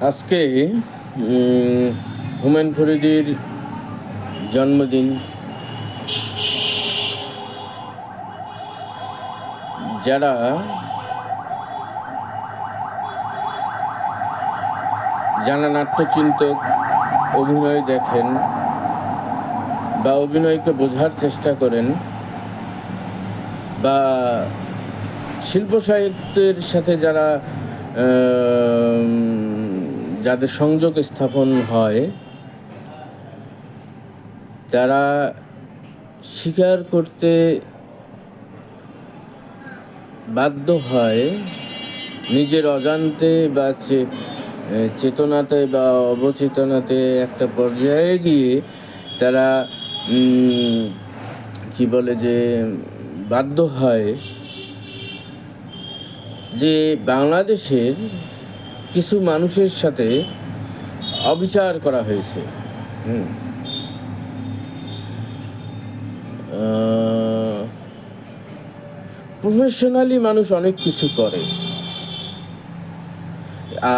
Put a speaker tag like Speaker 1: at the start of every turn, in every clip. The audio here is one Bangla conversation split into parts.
Speaker 1: আজকে হুমায়ুন ফরিদীর জন্মদিন। যারা যারা নাট্যচিন্তক, অভিনয় দেখেন বা অভিনয়কে বোঝার চেষ্টা করেন বা শিল্প সাহিত্যের সাথে যাদের সংযোগ স্থাপন হয়, তারা স্বীকার করতে বাধ্য হয় নিজের অজান্তে বা চেতনাতে বা অবচেতনাতে একটা পর্যায়ে গিয়ে তারা কি বলে যে বাধ্য হয় যে বাংলাদেশের কিছু মানুষের সাথে অবিচার করা হয়েছে। প্রফেশনালি মানুষ অনেক কিছু করে।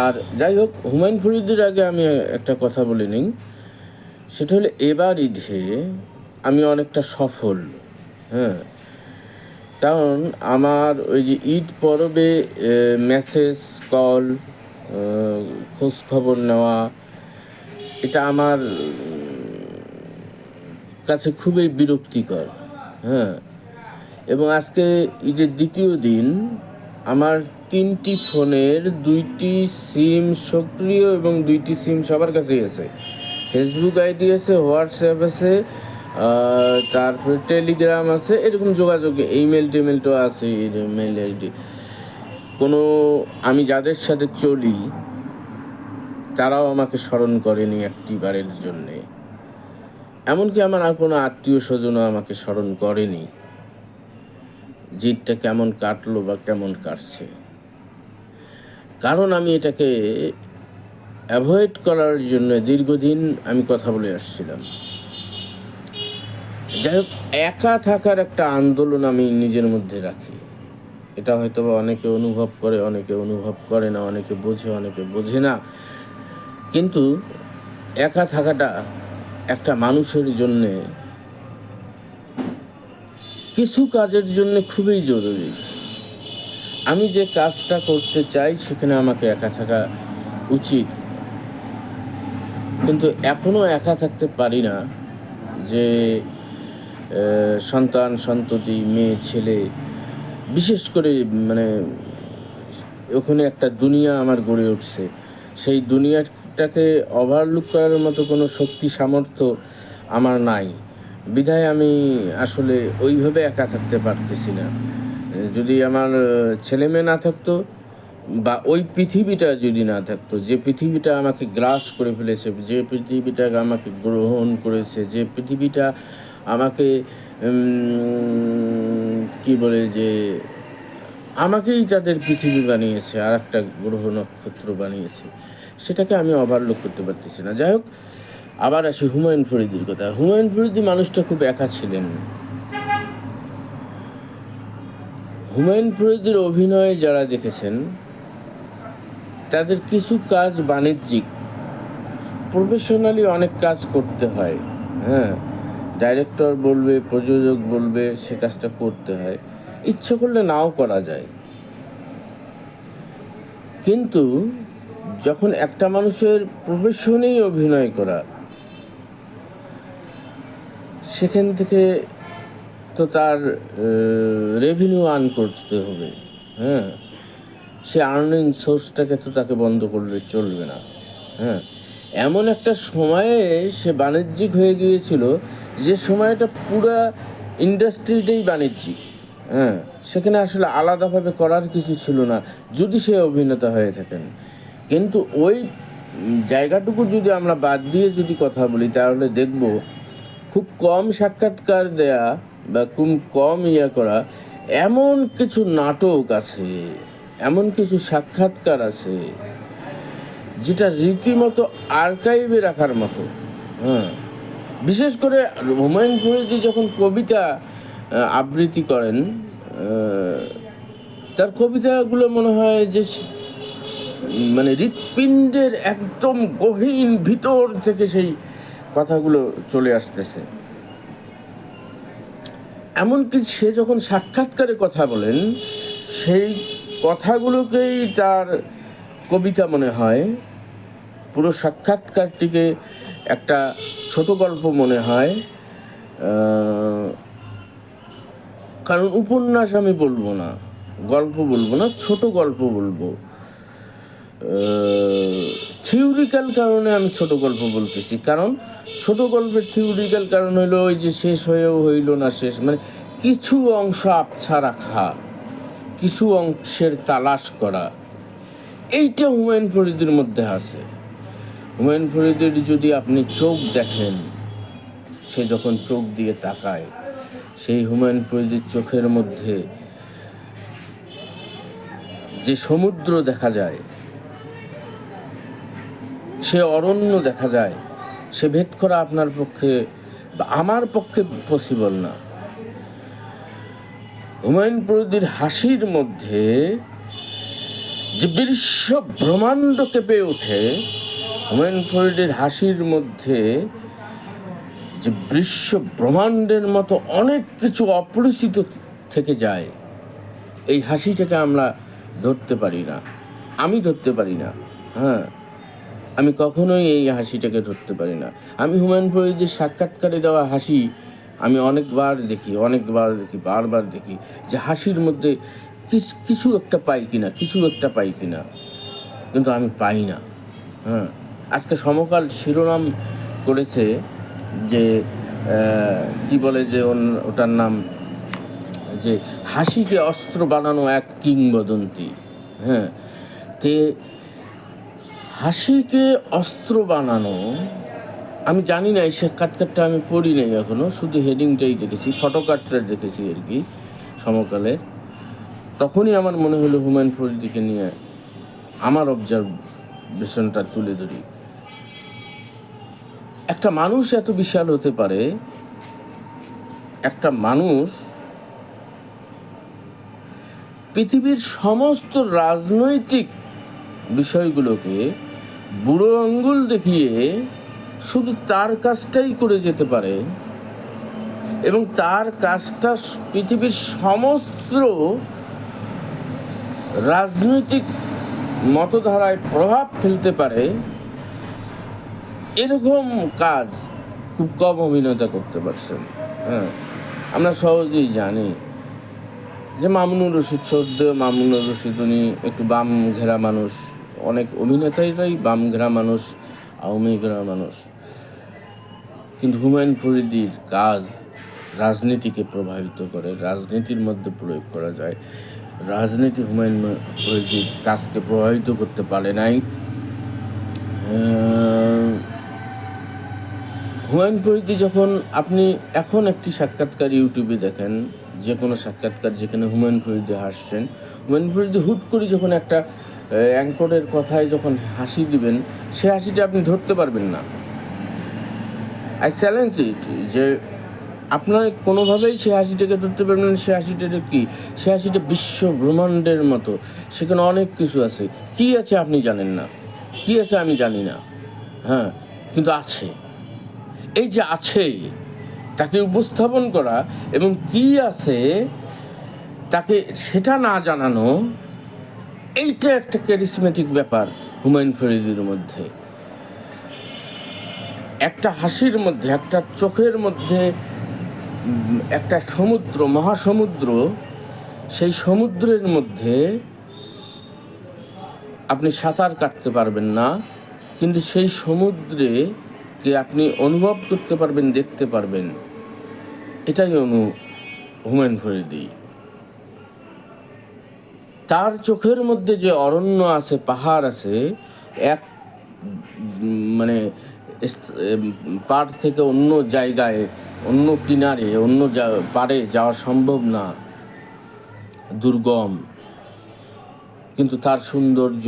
Speaker 1: আর যাই হোক, হুমায়ুন ফরিদীর আগে আমি একটা কথা বলে নিই, সেটা হলো এবার ঈদে আমি অনেকটা সফল। কারণ আমার ওই যে ঈদ পরবে মেসেজ, কল, খোঁজ খবর নেওয়া, এটা আমার কাছে খুবই বিরক্তিকর। এবং আজকে ঈদের দ্বিতীয় দিন আমার 3টি ফোনের 2টি সিম সক্রিয় এবং 2টি সিম সবার কাছেই আছে। ফেসবুক আইডি আছে, হোয়াটসঅ্যাপ আছে, তারপরে টেলিগ্রাম আছে, এরকম যোগাযোগ, ইমেল টেমেল তো আছে, ইমেল আইডি। আমি যাদের সাথে চলি তারাও আমাকে স্মরণ করেনি একটি বারের জন্যে। এমনকি আমার আর কোনো আত্মীয় স্বজনও আমাকে স্মরণ করেনি জিতটা কেমন কাটলো বা কেমন কাটছে। কারণ আমি এটাকে অ্যাভয়েড করার জন্য দীর্ঘদিন আমি কথা বলে আসছিলাম। যাই হোক, একা থাকার একটা আন্দোলন আমি নিজের মধ্যে রাখি। এটা হয়তো বা অনেকে অনুভব করে, অনেকে অনুভব করে না, অনেকে বোঝে, অনেকে বোঝে না। কিন্তু একা থাকাটা একটা মানুষের জন্যে, কিছু কাজের জন্য খুবই জরুরি। আমি যে কাজটা করতে চাই সেখানে আমাকে একা থাকা উচিত, কিন্তু এখনো একা থাকতে পারি না। যে সন্তান সন্ততি, মেয়ে ছেলে, বিশেষ করে ওখানে একটা দুনিয়া আমার গড়ে উঠছে, সেই দুনিয়াটাকে ওভারলুক করার মতো কোনো শক্তি সামর্থ্য আমার নাই। বিধায় আমি আসলে ওইভাবে একা থাকতে পারতেছি না। যদি আমার ছেলে মেয়ে না থাকতো বা ওই পৃথিবীটা যদি না থাকতো, যে পৃথিবীটা আমাকে গ্রাস করে ফেলেছে, যে পৃথিবীটা আমাকে গ্রহণ করেছে, যে পৃথিবীটা আমাকে কি বলে যে আমাকেই তাদের পৃথিবী বানিয়েছে, আর একটা গ্রহ নক্ষত্র বানিয়েছে, সেটাকে আমি ওভারলুক করতে পারতেছি না। যাই হোক, আবার আসি হুমায়ুন ফরিদীর কথা। হুমায়ুন ফরিদী মানুষটা খুব একা ছিলেন। হুমায়ুন ফরিদীর অভিনয় যারা দেখেছেন তাদের কিছু কাজ বাণিজ্যিক, প্রফেশনালি অনেক কাজ করতে হয়। ডাইরেক্টর বলবে, প্রযোজক বলবে, সে কাজটা করতে হয়, ইচ্ছে করলে নাও করা যায়। কিন্তু যখন একটা মানুষের প্রফেশনেই অভিনয় করা, সেখান থেকে তো তার রেভিনিউ আর্ন করতে হবে। সে আর্নিং সোর্সটাকে তো তাকে বন্ধ করলে চলবে না। এমন একটা সময়ে সে বাণিজ্যিক হয়ে গিয়েছিল, যে সময়টা পুরা ইন্ডাস্ট্রিটাই বাণিজ্যিক। সেখানে আসলে আলাদাভাবে করার কিছু ছিল না, যদি সে অভিনেতা হয়ে থাকেন। কিন্তু ওই জায়গাটুকু যদি আমরা বাদ দিয়ে যদি কথা বলি, তাহলে দেখব খুব কম সাক্ষাৎকার দেয়া বা খুব কম করা এমন কিছু নাটক আছে, এমন কিছু সাক্ষাৎকার আছে যেটা রীতিমতো আর্কাইভে রাখার মতো। বিশেষ করে হুমায়ুন ফরিদী যখন কবিতা আবৃত্তি করেন, তার কবিতাগুলো মনে হয় যে মানে হৃৎপিণ্ডের একদম গহীন ভিতর থেকে সেই কথাগুলো চলে আসতেছে। এমনকি সে যখন সাক্ষাৎকারে কথা বলেন, সেই কথাগুলোকেই তার কবিতা মনে হয়, পুরো সাক্ষাৎকারটিকে একটা ছোট গল্প মনে হয়। কারণ উপন্যাস আমি বলবো না, গল্প বলবো না, ছোট গল্প বলবো। থিওরিক্যাল কারণে আমি ছোট গল্প বলতেছি, কারণ ছোট গল্পের থিওরিক্যাল কারণ হলো ওই যে শেষ হয়েও হইল না শেষ, মানে কিছু অংশ আবছা রাখা, কিছু অংশের তালাশ করা, এইটা হুমায়ুন ফরিদির মধ্যে আছে। হুমায়ুন ফরিদের যদি আপনি চোখ দেখেন, সে যখন চোখ দিয়ে তাকায়, সেই হুমায়ুন ফরিদের চোখের মধ্যে যে সমুদ্র দেখা যায়, সে অরণ্য দেখা যায়, সে ভেদ করা আপনার পক্ষে বা আমার পক্ষে পসিবল না। হুমায়ুন ফরিদির হাসির মধ্যে যে বিশ্ব ব্রহ্মাণ্ড কেঁপে ওঠে, হুমায়ুন ফরিদির হাসির মধ্যে যে বিশ্ব ব্রহ্মাণ্ডের মতো অনেক কিছু অপরিচিত থেকে যায়, এই হাসিটাকে আমরা ধরতে পারি না, আমি ধরতে পারি না। হ্যাঁ, আমি কখনোই এই হাসিটাকে ধরতে পারি না। আমি হুমায়ুন ফরিদির সাক্ষাৎকারে দেওয়া হাসি আমি অনেকবার দেখি, বারবার দেখি, যে হাসির মধ্যে কিছু একটা পাই কিনা, কিন্তু আমি পাই না। হ্যাঁ, আজকে সমকাল শিরোনাম করেছে যে কি বলে যে ওটার নাম, যে হাসিকে অস্ত্র বানানো এক কিংবদন্তি। হ্যাঁ, তে হাসিকে অস্ত্র বানানো, আমি জানি না, এই সাক্ষাৎকারটা আমি পড়ি নাই এখনো, শুধু হেডিংটাই দেখেছি, ফটোকার্ডটা দেখেছি আর কি সমকালের। তখনই আমার মনে হলো হুমায়ুন ফরিদিকে নিয়ে আমার অবজারভেশনটা তুলে ধরি। একটা মানুষ এত বিশাল হতে পারে, একটা মানুষ পৃথিবীর সমস্ত রাজনৈতিক বিষয়গুলোকে বুড়ো আঙ্গুল দেখিয়ে শুধু তার কাজটাই করে যেতে পারে, এবং তার কাজটা পৃথিবীর সমস্ত রাজনৈতিক মতধারায় প্রভাব ফেলতে পারে, এরকম কাজ খুব কম অভিনেতা করতে পারছেন। হ্যাঁ, আমরা সহজেই জানি যে মামুনুর রশিদ, মামুনুর রশিদ উনি একটু বাম ঘেরা মানুষ, অনেক অভিনেতারাই বাম ঘেরা মানুষ, আওয়ামী ঘেরা মানুষ, কিন্তু হুমায়ুন ফরিদির কাজ রাজনীতিকে প্রভাবিত করে, রাজনীতির মধ্যে প্রয়োগ করা যায়। রাজনীতি হুমায়ুন ফরিদির কাজকে প্রভাবিত করতে পারে নাই। হুমায়ুন ফরিদি যখন আপনি এখন একটি সাক্ষাৎকার ইউটিউবে দেখেন, যে কোনো সাক্ষাৎকার যেখানে হুমায়ুন ফরিদি হাসছেন, হুমায়ুন ফরিদি হুট করে যখন একটা অ্যাঙ্করের কথায় যখন হাসি দিবেন, সে হাসিটা আপনি ধরতে পারবেন না। আই চ্যালেঞ্জ ইট, যে আপনার কোনোভাবেই সে হাসিটাকে ধরতে পারবেন না। সে হাসিটা কি? সে হাসিটা বিশ্ব ব্রহ্মাণ্ডের মতো, সেখানে অনেক কিছু আছে। কি আছে আপনি জানেন না, কি আছে আমি জানি না। হ্যাঁ, কিন্তু আছে। এই যে আছে, তাকে উপস্থাপন করা এবং কি আছে তাকে সেটা না জানানো, এইটা একটা ক্যারিসমেটিক ব্যাপার হুমায়ুন ফরিদির মধ্যে। একটা হাসির মধ্যে, একটা চোখের মধ্যে একটা সমুদ্র, মহাসমুদ্র, সেই সমুদ্রের মধ্যে আপনি সাঁতার কাটতে পারবেন না, কিন্তু সেই সমুদ্রে কে আপনি অনুভব করতে পারবেন, দেখতে পারবেন। এটাই হুমায়ুন ফরিদি। তার চোখের মধ্যে যে অরণ্য আছে, পাহাড় আছে, এক মানে পাড় থেকে অন্য জায়গায়, অন্য কিনারে, অন্য পাড়ে যাওয়া সম্ভব না, দুর্গম, কিন্তু তার সৌন্দর্য,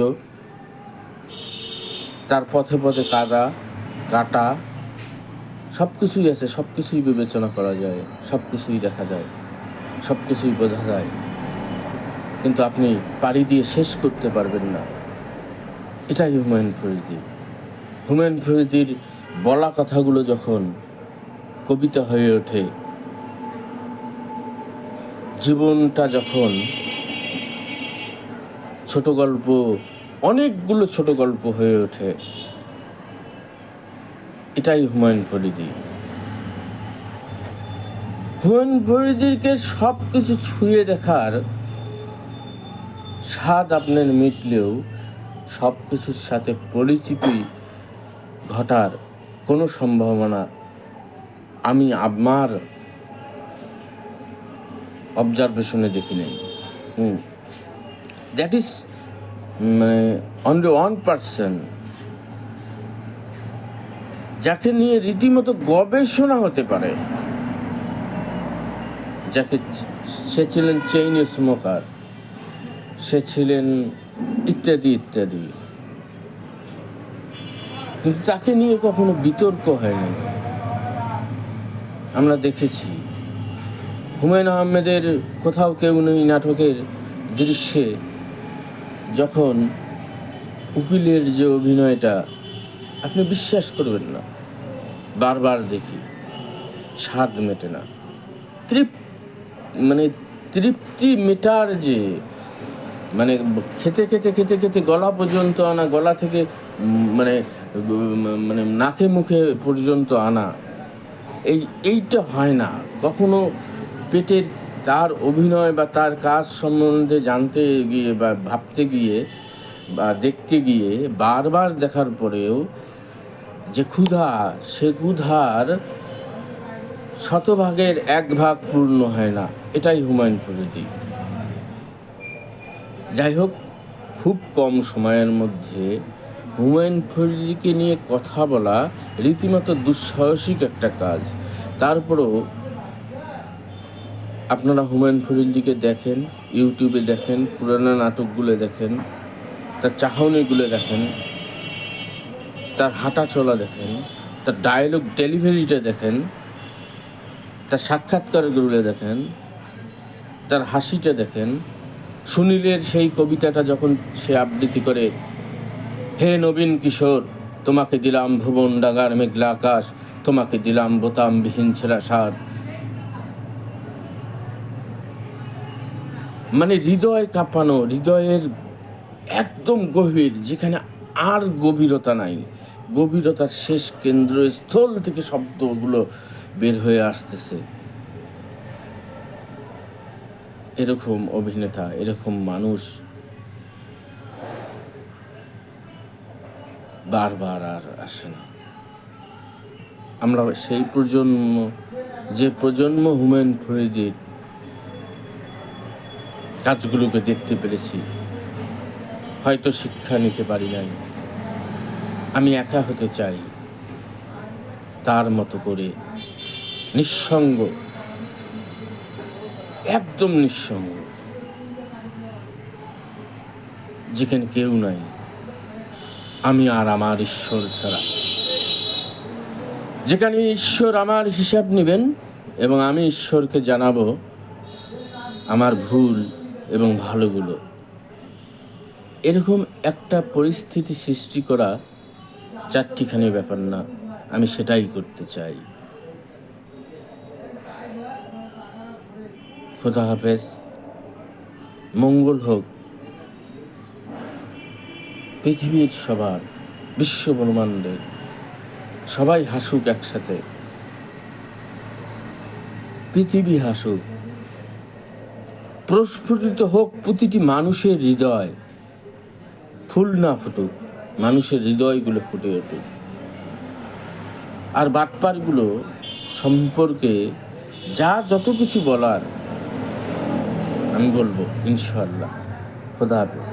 Speaker 1: তার পথে পথে কাটা সব কিছুই আছে, সব কিছুই বিবেচনা করা যায়, সব কিছুই দেখা যায়, সব কিছুই বোঝা যায়, কিন্তু আপনি পাড়ি দিয়ে শেষ করতে পারবেন না। এটাই হুমায়ুন ফরিদী। হুমায়ুন ফরিদীর বলা কথাগুলো যখন কবিতা হয়ে ওঠে, জীবনটা যখন ছোট গল্প, অনেকগুলো ছোট গল্প হয়ে ওঠে, এটাই হুমায়ুন ফরিদী। হুমায়ুন ফরিদীকে সব কিছু ছুঁয়ে দেখার স্বাদ আপনার মিটলেও সব কিছুর সাথে পরিচিতি ঘটার কোনো সম্ভাবনা আমি আমার অবজারভেশনে দেখি নাই। দ্যাট ইজ মানে অনলি 1%, যাকে নিয়ে রীতিমতো গবেষণা হতে পারে, যাকে সে ছিলেন চেইন স্মোকার, সে ছিলেন ইত্যাদি ইত্যাদি, কিন্তু তাকে নিয়ে কখনো বিতর্ক হয়নি। আমরা দেখেছি হুমায়ুন আহমেদের কোথাও কেউ নেই নাটকের দৃশ্যে যখন উকিলের যে অভিনয়টা, আপনি বিশ্বাস করবেন না, বারবার দেখি, স্বাদ মেটে না, তৃপ্তি মেটার যে মানে খেতে খেতে খেতে খেতে গলা পর্যন্ত আনা, গলা থেকে মানে মানে নাকে মুখে পর্যন্ত আনা, এইটা হয় না কখনো। পেটের তার অভিনয় বা তার কাজ সম্বন্ধে জানতে গিয়ে বা ভাবতে গিয়ে বা দেখতে গিয়ে বারবার দেখার পরেও যে ক্ষুধা, সে ক্ষুধার 100% পূর্ণ হয় না, এটাই হুমায়ুন ফরিদী। যাই হোক, খুব কম সময়ের মধ্যে হুমায়ুন ফরিদীকে নিয়ে কথা বলা রীতিমতো দুঃসাহসিক একটা কাজ। তারপরেও আপনারা হুমায়ুন ফরিদীকে দেখেন, ইউটিউবে দেখেন, পুরানো নাটকগুলো দেখেন, তার চাহনিগুলো দেখেন, তার হাঁটা চলা দেখেন, তার ডায়লগ ডেলিভারিটা দেখেন, তার সাক্ষাৎকারগুলো দেখেন, তার হাসিটা দেখেন। সুনীলের সেই কবিতাটা যখন সে আবৃত্তি করে, হে নবীন কিশোর, তোমাকে দিলাম ভুবন ডাগার মেঘলা আকাশ, তোমাকে দিলাম বোতামবিহীন ছেঁড়া সাদ, মানে হৃদয় কাঁপানো, হৃদয়ের একদম গভীর, যেখানে আর গভীরতা নাই, গভীরতার শেষ কেন্দ্রস্থল থেকে শব্দগুলো বের হয়ে আসতেছে। এরকম অভিনেতা, এরকম মানুষ বারবার আর আসে না। আমরা সেই প্রজন্ম, যে প্রজন্ম হুমায়ুন ফরিদীর কাজগুলোকে দেখতে পেরেছি, হয়তো শিক্ষা নিতে পারি নাই। আমি একা হতে চাই, তার মতো করে নিঃসঙ্গ, একদম নিঃসঙ্গ, যেখানে কেউ নাই, আমি আর আমার ঈশ্বর ছাড়া, যেখানে ঈশ্বর আমার হিসাব নেবেন এবং আমি ঈশ্বরকে জানাবো আমার ভুল এবং ভালোগুলো। এরকম একটা পরিস্থিতি সৃষ্টি করা চারটিখানি ব্যাপার না, আমি সেটাই করতে চাই। খোদা হাফেজ, মঙ্গল হোক পৃথিবীর সবার, বিশ্ব ব্রহ্মাণ্ডের সবাই হাসুক একসাথে, পৃথিবী হাসুক, প্রস্ফুটিত হোক প্রতিটি মানুষের হৃদয়, ফুল না ফুটুক, মানুষের হৃদয়গুলো ফুটে উঠুক। আর বাটপারগুলো সম্পর্কে যত কিছু বলার আমি বলবো ইনশাআল্লাহ। খোদা হাফেজ।